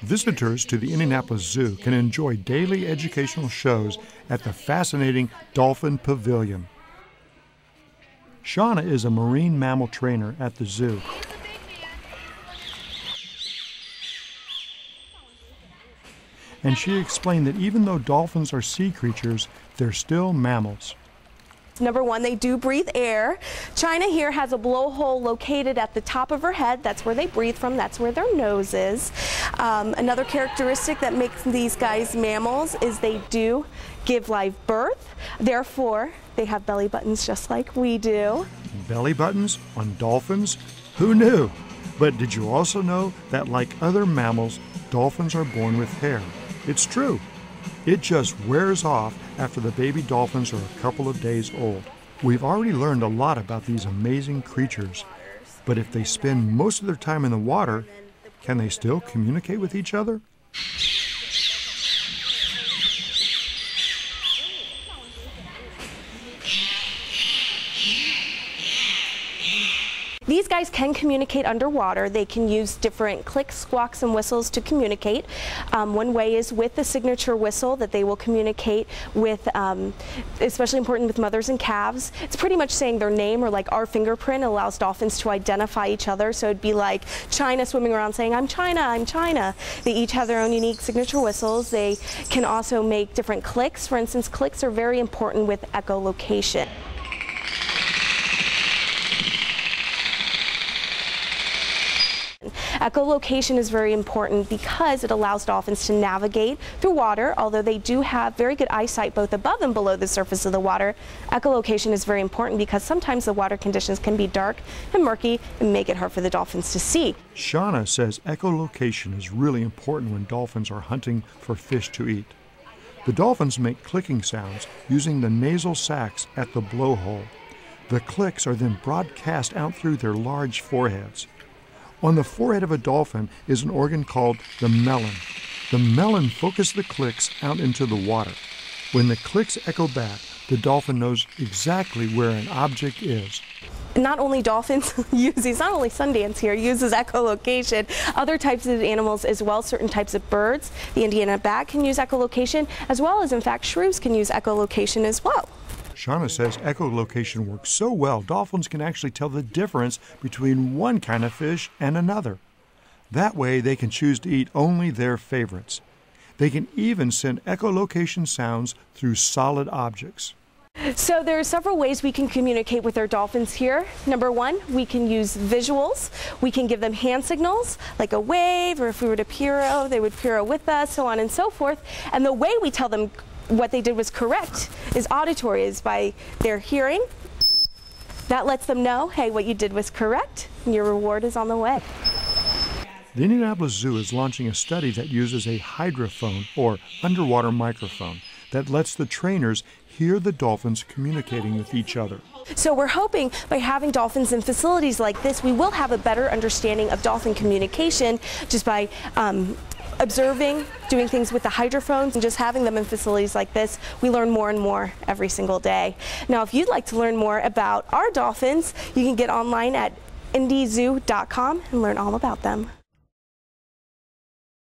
Visitors to the Indianapolis Zoo can enjoy daily educational shows at the fascinating Dolphin Pavilion. Shauna is a marine mammal trainer at the zoo. And she explained that even though dolphins are sea creatures, they're still mammals. Number one, they do breathe air. China here has a blowhole located at the top of her head. That's where they breathe from. That's where their nose is. Another characteristic that makes these guys mammals is they do give live birth. Therefore, they have belly buttons just like we do. Belly buttons on dolphins? Who knew? But did you also know that like other mammals, dolphins are born with hair? It's true. It just wears off after the baby dolphins are a couple of days old. We've already learned a lot about these amazing creatures, but if they spend most of their time in the water, can they still communicate with each other? These guys can communicate underwater. They can use different clicks, squawks, and whistles to communicate. One way is with the signature whistle that they will communicate with, especially important with mothers and calves. It's pretty much saying their name, or like our fingerprint allows dolphins to identify each other. So it'd be like China swimming around saying, "I'm China, I'm China." They each have their own unique signature whistles. They can also make different clicks. For instance, clicks are very important with echolocation. Echolocation is very important because it allows dolphins to navigate through water. Although they do have very good eyesight both above and below the surface of the water, echolocation is very important because sometimes the water conditions can be dark and murky and make it hard for the dolphins to see. Shauna says echolocation is really important when dolphins are hunting for fish to eat. The dolphins make clicking sounds using the nasal sacs at the blowhole. The clicks are then broadcast out through their large foreheads. On the forehead of a dolphin is an organ called the melon. The melon focuses the clicks out into the water. When the clicks echo back, the dolphin knows exactly where an object is. Not only dolphins use these, not only Sundance here uses echolocation, other types of animals as well, certain types of birds. The Indiana bat can use echolocation, as well as in fact shrews can use echolocation as well. Shauna says echolocation works so well, dolphins can actually tell the difference between one kind of fish and another. That way they can choose to eat only their favorites. They can even send echolocation sounds through solid objects. So there are several ways we can communicate with our dolphins here. Number one, we can use visuals. We can give them hand signals, like a wave, or if we were to piro, they would piro with us, so on and so forth. And the way we tell them what they did was correct is auditory, is by their hearing. That lets them know, hey, what you did was correct, and your reward is on the way. The Indianapolis Zoo is launching a study that uses a hydrophone, or underwater microphone, that lets the trainers hear the dolphins communicating with each other. So we're hoping by having dolphins in facilities like this, we will have a better understanding of dolphin communication just by observing, doing things with the hydrophones, and just having them in facilities like this. We learn more and more every single day. Now, if you'd like to learn more about our dolphins, you can get online at indyzoo.com and learn all about them.